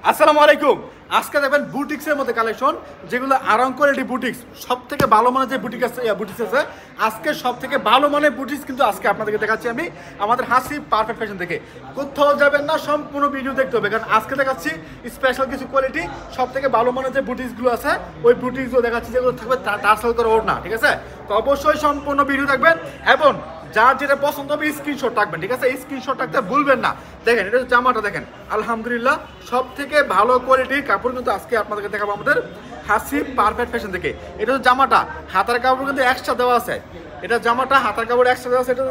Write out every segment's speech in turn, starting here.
আসসালামু আলাইকুম। আজকে দেখবেন বুটিক্সের মধ্যে কালেকশন, যেগুলো আরাম কোয়ালিটি বুটিক্স, সব থেকে ভালো মানের যে বুটিক্স আছে আজকে সব থেকে ভালো মানের বুটিক্স কিন্তু আজকে আপনাদেরকে দেখাচ্ছি আমি আমাদের হাসি পারফেক্ট ফ্যাশন থেকে। কোথাও যাবেন না, সম্পূর্ণ ভিডিও দেখতে হবে, কারণ আজকে দেখাচ্ছি স্পেশাল কিছু কোয়ালিটি সব থেকে ভালো মানের যে বুটিক্সগুলো আছে ওই বুটিক্সগুলো দেখাচ্ছি, যেগুলো থাকবে টার্সেল করে ওড়না, ঠিক আছে? তো অবশ্যই সম্পূর্ণ ভিডিও দেখবেন এবং যার যেটা পছন্দ হবে স্ক্রিনশট রাখবেন, ঠিক আছে? স্ক্রিনশট রাখতে ভুলবেন না। দেখেন এটা হচ্ছে জামাটা, দেখেন আলহামদুলিল্লাহ সব থেকে ভালো কোয়ালিটির কাপড় কিন্তু আজকে আপনাদেরকে দেখাবো আমাদের হাসি পারফেক্ট ফ্যাশন থেকে। এটা হচ্ছে জামাটা, হাতার কাপড় কিন্তু এক্সট্রা দেওয়া আছে। এটা জামাটা হাতার কাপড় এক্সট্রা দেওয়া আছে। এটা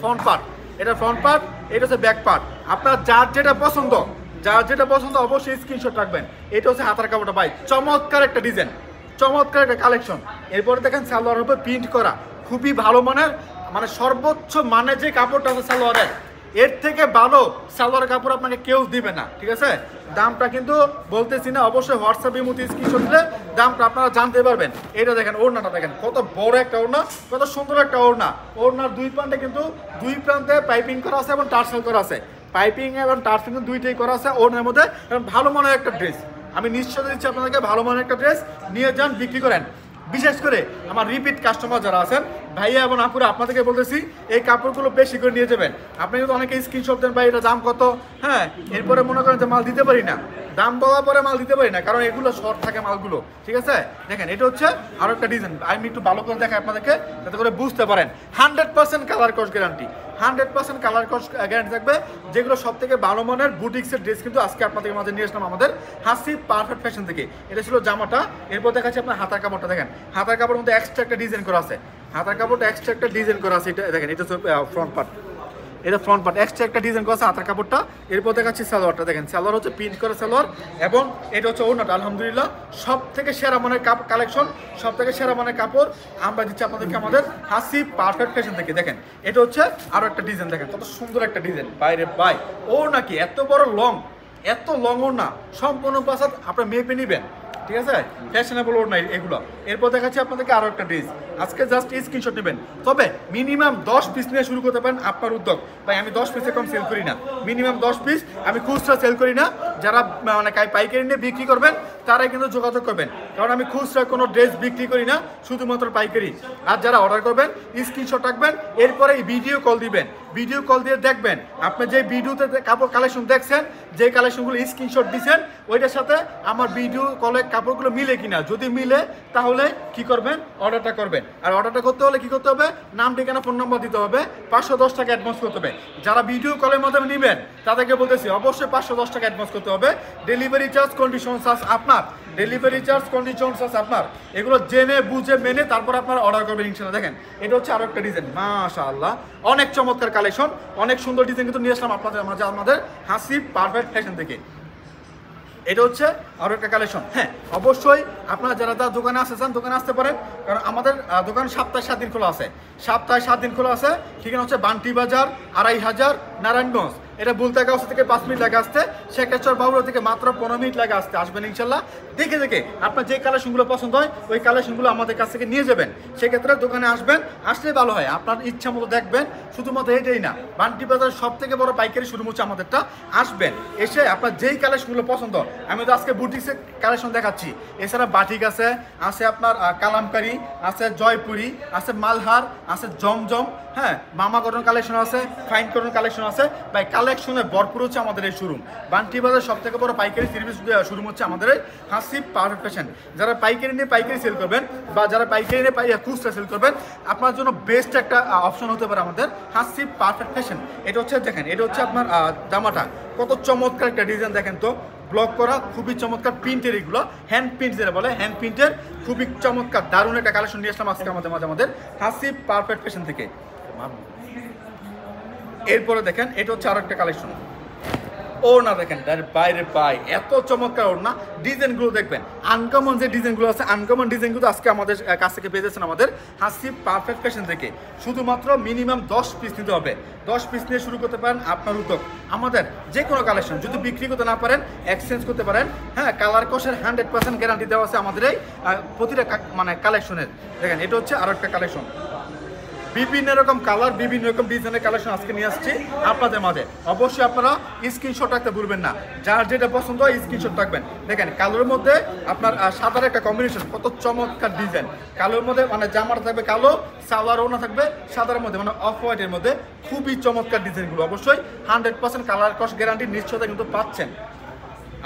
ফ্রন্ট পার্ট, এটা ফ্রন্ট পার্ট, এটা হচ্ছে ব্যাক পার্ট। আপনার যার যেটা পছন্দ অবশ্যই স্ক্রিনশট রাখবেন। এটা হচ্ছে হাতার কাপড়টা, ভাই চমৎকার একটা ডিজাইন, চমৎকার একটা কালেকশন। এরপরে দেখেন সালোয়ারের উপর প্রিন্ট করা, খুবই ভালো মানের, মানে সর্বোচ্চ মানে যে কাপড়টা আছে সালোয়ারের, এর থেকে ভালো সালোয়ার কাপড় আপনাকে কেউ দিবে না, ঠিক আছে? দামটা কিন্তু বলতেছি না, অবশ্যই হোয়াটসঅ্যাপের মধ্যে স্ক্রিনশট দিলে দামটা আপনারা জানতে পারবেন। এটা দেখেন ওড়নাটা, দেখেন কত বড় একটা ওড়না, কত সুন্দর একটা ওড়না। ওড়নার দুই প্রান্তে কিন্তু দুই প্রান্তে পাইপিং করা আছে এবং টার্সেল করা আছে। পাইপিং এবং টার্সেল কিন্তু দুইটাই করা আছে ওড়নার মধ্যে। এবং ভালো মানের একটা ড্রেস, আমি নিশ্চয় দিচ্ছি আপনাদেরকে, ভালো মানের একটা ড্রেস নিয়ে যান, বিক্রি করেন। বিশেষ করে আমার রিপিট কাস্টমার যারা আছেন ভাইয়া এবং আপুরা, আপনাদেরকে বলতেছি এই কাপড়গুলো বেশি করে নিয়ে যাবেন। আপনি কিন্তু অনেকে স্ক্রিনশট দেন, ভাই এটা দাম কত, হ্যাঁ, এরপরে মনে করেন যে মাল দিতে পারি না, দাম বলার পরে মাল দিতে পারি না, কারণ এগুলো শর্ট থাকে মালগুলো, ঠিক আছে? দেখেন এটা হচ্ছে আরো একটা ডিজাইন, আমি একটু ভালো করে দেখাই আপনাদেরকে যাতে করে বুঝতে পারেন। 100% কালার কস গ্যারান্টি, 100% কালার কস গ্যারান্টি থাকবে, যেগুলো সব থেকে ভালো মানের বুটিক্সের ড্রেস কিন্তু আজকে আপনাদের মাঝে নিয়ে আসলাম আমাদের হাসি পারফেক্ট ফ্যাশন থেকে। এটা ছিল জামাটা। এরপর দেখাচ্ছি আপনার হাতার কাপড়টা, দেখেন হাতার কাপড়ের মধ্যে এক্সট্রা একটা ডিজাইন করা আছে, হাতার কাপড়টা এক্সট্রা একটা ডিজাইন করা আছে। এটা দেখেন, এটা হচ্ছে ফ্রন্ট পার্ট, এটা ফ্রন্ট পার্ট এক্সট্রা একটা ডিজাইন করা আছে হাতার কাপড়টা। এরপর দেখাচ্ছি সালোয়ারটা, দেখেন সালোয়ার হচ্ছে প্রিন্ট করা সালোয়ার এবং এটা হচ্ছে ওড়নাটা। আলহামদুলিল্লাহ সব থেকে সেরা মানের কালেকশন, সব থেকে সেরা মানের কাপড় আমরা দিচ্ছি আপনাদেরকে আমাদের হাসি পারফেক্ট ফ্যাশন থেকে। দেখেন এটা হচ্ছে আরো একটা ডিজাইন, দেখেন কত সুন্দর একটা ডিজাইন, বাইরে বাই ও নাকি এত বড় লং, এত লং ওড়না, সম্পূর্ণ পাশাত আপনার মেপে নেবেন, ঠিক আছে? ফ্যাশনেবল ওড়না এগুলো। এরপর দেখাচ্ছি আপনাদেরকে আরো একটা ড্রেস, আজকে জাস্ট স্ক্রিনশট নেবেন, তবে মিনিমাম 10 পিস নিয়ে শুরু করতে পারেন, আপনার উদ্যোগ। ভাই আমি 10 পিসে কম সেল করি না, মিনিমাম 10 পিস, আমি খুচরা সেল করি না। যারা মানে পাইকারি নিয়ে বিক্রি করবেন তারাই কিন্তু যোগাযোগ করবেন, কারণ আমি খুচরা কোনো ড্রেস বিক্রি করি না, শুধুমাত্র পাইকারি। আর যারা অর্ডার করবেন স্ক্রিনশট রাখবেন, এরপরে ভিডিও কল দিবেন, ভিডিও কল দিয়ে দেখবেন আপনি যে ভিডিওতে কাপড় কালেকশন দেখছেন, যে কালেকশনগুলো স্ক্রিনশট দিচ্ছেন ওইটার সাথে আমার ভিডিও কলে কাপড়গুলো মিলে কিনা, যদি মিলে তাহলে কি করবেন, অর্ডারটা করবেন। আর অর্ডারটা করতে হলে কি করতে হবে, নাম ঠিকানা ফোন নাম্বার দিতে হবে, 510 টাকা অ্যাডভান্স করতে হবে। যারা ভিডিও কলের মাধ্যমে নেবেন তাদেরকে বলতেছি অবশ্যই 510 টাকা অ্যাডভান্স করতে হবে। ডেলিভারি চার্জ কন্ডিশন চার্জ আপনার, ডেলিভারি চার্জ কন্ডিশন চার্জ আপনার, এগুলো জেনে বুঝে মেনে তারপর আপনার অর্ডার করবেন ইনশাআল্লাহ। দেখেন এটা হচ্ছে আরো একটা ডিজাইন, মাশাআল্লাহ অনেক চমৎকার কালেকশন, অনেক সুন্দর ডিজাইন কিন্তু নিয়ে আসলাম আপনাদের মাঝে আমাদের হাসি পারফেক্ট ফ্যাশন থেকে। এটা হচ্ছে আরো একটা কালেকশন। হ্যাঁ অবশ্যই আপনারা যারা তার দোকানে আসতে চান দোকানে আসতে পারেন, কারণ আমাদের দোকান সপ্তাহে 7 দিন খোলা আছে, সপ্তাহে 7 দিন খোলা আছে। ঠিকানা হচ্ছে বান্টি বাজার, 2500 নারায়ণগঞ্জ। এটা বুলতাগাঁও থেকে 5 মিনিট লাগে আসতে, শেখেশ্বর বাবুরা থেকে মাত্র 15 মিনিট লাগে আসতে। আসবেন ইনশাল্লাহ, দেখে দেখে আপনার যে কালেকশনগুলো পছন্দ হয় ওই কালেকশনগুলো আমাদের কাছ থেকে নিয়ে যাবেন। সেক্ষেত্রে দোকানে আসবেন, আসলে ভালো হয়, আপনার ইচ্ছা মতো দেখবেন। শুধুমাত্র এটাই না, বান্টি বাজার সব থেকে বড় পাইকারি শুরু হচ্ছে আমাদেরটা। আসবেন, এসে আপনার যেই কালেকশনগুলো পছন্দ, আমি তো আজকে বুটিক্সের কালেকশন দেখাচ্ছি, এছাড়া বাটিক আছে, আছে আপনার কালামকারি আছে, জয়পুরি আছে, মালহার আছে, জমজম, হ্যাঁ মামা কটন কালেকশন আছে, ফাইন কটন কালেকশন আছে। ভাই কালেকশনে ভরপুর হচ্ছে আমাদের এই শোরুম। বান্টি বাজার সব থেকে বড় পাইকারি সার্ভিস শোরুম হচ্ছে আমাদের এই হাসি পারফেক্ট ফ্যাশন। যারা পাইকারি নিয়ে পাইকারি সেল করবেন বা যারা পাইকারি নিয়ে খুচরা সেল করবেন, আপনার জন্য বেস্ট একটা অপশন হতে পারে আমাদের হাসি পারফেক্ট ফ্যাশন। এটা হচ্ছে দেখেন, এটা হচ্ছে আপনার জামাটা, কত চমৎকার একটা ডিজাইন, দেখেন তো ব্লক করা, খুবই চমৎকার প্রিন্টের, এগুলো হ্যান্ড প্রিন্ট যেটা বলে, হ্যান্ড প্রিন্টের খুবই চমৎকার দারুণ একটা কালেকশন নিয়ে আসলাম আজকে আমাদের মাঝে আমাদের হাসি পারফেক্ট ফ্যাশন থেকে। এরপরে দেখেন এটা হচ্ছে আরো একটা কালেকশন, ওড়না দেখেন বাইরে পাই, এত চমৎকার ওড়না। ডিজাইনগুলো দেখবেন, আনকমন যে ডিজাইনগুলো আছে, আনকমন ডিজাইনগুলো আজকে আমাদের কাছ থেকে পেয়েছেন আমাদের হাসি পারফেক্ট ফ্যাশন থেকে। শুধুমাত্র মিনিমাম 10 পিস নিতে হবে, 10 পিস নিয়ে শুরু করতে পারেন আপনার উদ্যোগ। আমাদের যে কোনো কালেকশন যদি বিক্রি করতে না পারেন এক্সচেঞ্জ করতে পারেন। হ্যাঁ কালার কষের 100% গ্যারান্টি দেওয়া আছে আমাদের এই প্রতিটা মানে কালেকশনের। দেখেন এটা হচ্ছে আরো একটা কালেকশন, বিভিন্ন রকম কালার, বিভিন্ন রকম ডিজাইনের কালেকশন আজকে নিয়ে আসছি আপনাদের মাঝে। অবশ্যই আপনারা স্ক্রিনশট রাখতে ভুলবেন না, যার যেটা পছন্দ হয় স্ক্রিনশট রাখবেন। দেখেন কালোর মধ্যে আপনার সাদার একটা কম্বিনেশন, কত চমৎকার ডিজাইন। কালোর মধ্যে মানে জামাটা থাকবে কালো, সালোয়ার ওনা থাকবে সাদার মধ্যে, মানে অফ হোয়াইটের মধ্যে, খুবই চমৎকার ডিজাইনগুলো। অবশ্যই 100% কালার কস্ট গ্যারান্টি নিশ্চয়তা কিন্তু পাচ্ছেন।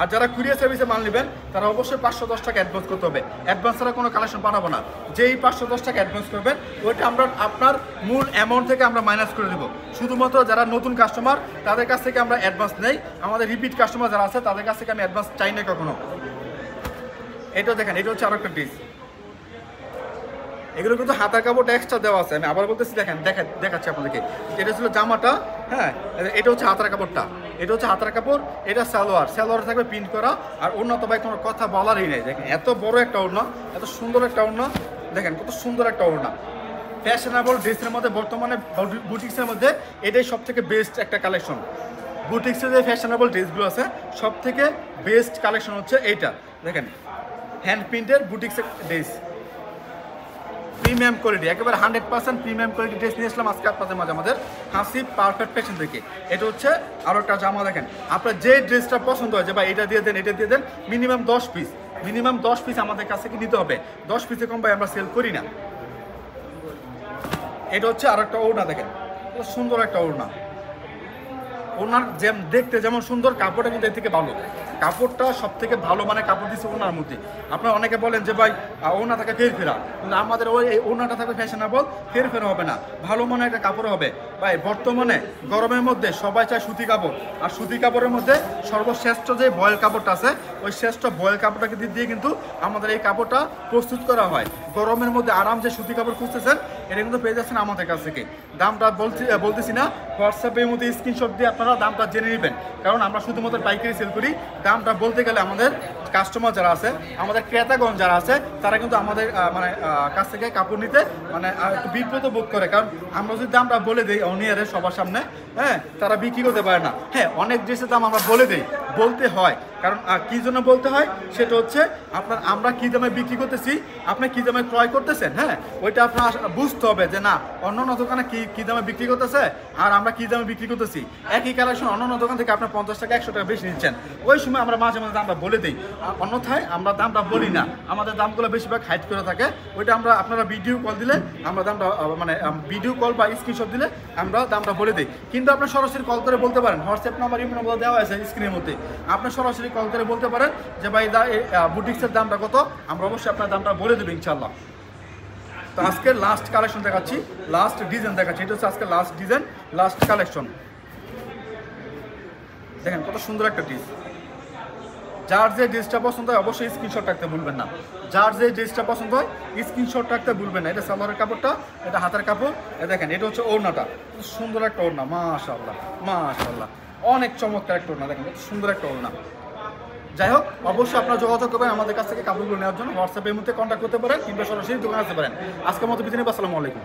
আর যারা কুরিয়ার সার্ভিসে মাল নেবেন তারা অবশ্যই 510 টাকা অ্যাডভান্স করতে হবে। অ্যাডভান্স ছাড়া কোনো কালেকশন পাঠাবো না। যেই 510 টাকা অ্যাডভান্স করবেন ওইটা আমরা আপনার মূল অ্যামাউন্ট থেকে আমরা মাইনাস করে দেবো। শুধুমাত্র যারা নতুন কাস্টমার তাদের কাছ থেকে আমরা অ্যাডভান্স নেই, আমাদের রিপিট কাস্টমার যারা আছে তাদের কাছ থেকে আমি অ্যাডভান্স চাই না কখনো। এটা দেখেন, এটা হচ্ছে আরো একটা ডিস। এগুলো কিন্তু হাতার কাপড়টা এক্সট্রা দেওয়া আছে, আমি আবার বলতেছি, দেখেন দেখাচ্ছি আপনাদেরকে। এটা ছিল জামাটা, হ্যাঁ, এটা হচ্ছে হাতার কাপড়টা, এটা হচ্ছে হাতার কাপড়, এটা সালোয়ার থাকবে প্রিন্ট করা। আর ওড়না তো ভাই কোনো কথা বলারই নেই। দেখেন এত বড় একটা ওড়না, এত সুন্দর একটা ওড়না, দেখেন কত সুন্দর একটা ওড়না। ফ্যাশনেবল ড্রেসের মধ্যে বর্তমানে বুটিক্সের মধ্যে এটাই সব থেকে বেস্ট একটা কালেকশন। বুটিক্সের যে ফ্যাশনেবল ড্রেসগুলো আছে সব থেকে বেস্ট কালেকশন হচ্ছে এইটা। দেখেন হ্যান্ড প্রিন্টের বুটিক্সের ড্রেস, প্রিমিয়াম কোয়ালিটি, একেবারে 100% প্রিমিয়াম কোয়ালিটি ড্রেস নিয়ে আসলাম আজকে আপনাদের মাঝে আমাদের হাসি পারফেক্ট ফ্যাশন থেকে। এটা হচ্ছে আরও একটা জামা। দেখেন আপনার যে ড্রেসটা পছন্দ হয় যে ভাই এটা দিয়ে দেন, এটা দিয়ে দেন, মিনিমাম 10 পিস আমাদের কাছে কি নিতে হবে। 10 পিসে কম ভাই আমরা সেল করি না। এটা হচ্ছে আর একটা ওড়না, দেখেন সুন্দর একটা ওড়না। ওনার দেখতে যেমন সুন্দর, কাপড়টা কিন্তু এর থেকে ভালো। কাপড়টা সব থেকে ভালো মানে কাপড় দিচ্ছে ওনার মধ্যে। আপনারা অনেকে বলেন যে ভাই ওনা থাকে ফেরা, কিন্তু আমাদের ওই ওনাটা থাকবে ফ্যাশনেবল, ফেরা হবে না, ভালো মনে একটা কাপড় হবে। ভাই বর্তমানে গরমের মধ্যে সবাই চায় সুতি কাপড়, আর সুতি কাপড়ের মধ্যে সর্বশ্রেষ্ঠ যে বয়েল কাপড়টা আছে ওই শ্রেষ্ঠ বয়েল কাপড়টাকে দিয়ে কিন্তু আমাদের এই কাপড়টা প্রস্তুত করা হয়। গরমের মধ্যে আরাম যে সুতি কাপড় খুঁজতেছেন এটা কিন্তু পেয়ে যাচ্ছেন আমাদের কাছ থেকে। দামটা বলতেছি না, হোয়াটসঅ্যাপের মধ্যে স্ক্রিনশট দিয়ে আপনারা দামটা জেনে নেবেন, কারণ আমরা শুধুমাত্র পাইকারি সেল করি। দামটা বলতে গেলে আমাদের কাস্টমার যারা আছে, আমাদের ক্রেতাগণ যারা আছে, তারা কিন্তু আমাদের মানে কাছ থেকে কাপড় নিতে মানে একটু বিব্রত বোধ করে, কারণ আমরা যদি দামটা বলে দিই অনিয়ারে সবার সামনে, হ্যাঁ, তারা বিক্রি করতে পারে না। হ্যাঁ, অনেক ড্রেসের দাম আমরা বলে দিই, বলতে হয়, কারণ কী জন্য বলতে হয় সেটা হচ্ছে আমরা কী দামে বিক্রি করতেছি, আপনি কী দামে ক্রয় করতেছেন, হ্যাঁ, ওইটা আপনার বুঝতে হবে যে না অন্য দোকানে কী দামে বিক্রি করতেছে আর আমরা কী দামে বিক্রি করতেছি। একই কালেকশন অন্য দোকান থেকে আপনার 50 টাকা 100 টাকা বেশি নিচ্ছেন, ওই সময় আমরা মাঝে মাঝে দামটা বলে দিই। অন্যথায় আমরা দামটা বলি না, আমাদের দামগুলো বেশিরভাগ হাইড করে থাকে। ওইটা আপনারা ভিডিও কল দিলে আমরা দামটা মানে ভিডিও কল বা স্ক্রিনশট দিলে আমরা দামটা বলে দিই। কিন্তু আপনার সরাসরি কল করে বলতে পারেন, হোয়াটসঅ্যাপ নাম্বার ইমেল নাম্বার দেওয়া আছে স্ক্রিনের মধ্যে, আপনার সরাসরি কল করে বলতে পারেন যে ভাই বুটিক্সের দামটা কত, আমরা অবশ্যই আপনার দামটা বলে দেবো ইনশাল্লাহ। তো আজকে লাস্ট কালেকশন দেখাচ্ছি, লাস্ট ডিজাইন দেখাচ্ছি। এটা হচ্ছে আজকে লাস্ট ডিজাইন, লাস্ট কালেকশন। দেখেন কত সুন্দর একটা ডিস। যার যে ড্রেসটা পছন্দ হয় অবশ্যই স্ক্রিনশট রাখতে ভুলবেন না, যার যে ড্রেসটা পছন্দ হয় স্ক্রিনশট রাখতে ভুলবেন না। এটা সালোয়ারের কাপড়টা, এটা হাতের কাপড়, দেখেন এটা হচ্ছে ওড়নাটা, সুন্দর একটা ওড়না, মাশাআল্লাহ মাশাআল্লাহ, অনেক চমৎকার একটা ওড়না। দেখেন কত সুন্দর একটা ওড়না। যাই হোক, অবশ্যই আপনারা যোগাযোগ করবেন আমাদের কাছ থেকে কাপড়গুলো নেওয়ার জন্য। হোয়াটসঅ্যাপের মধ্যে কন্ট্যাক্ট করতে পারেন কিংবা সরাসরি দোকানে আসতে পারেন। আজকের মতো বিদায়, আসসালামু আলাইকুম।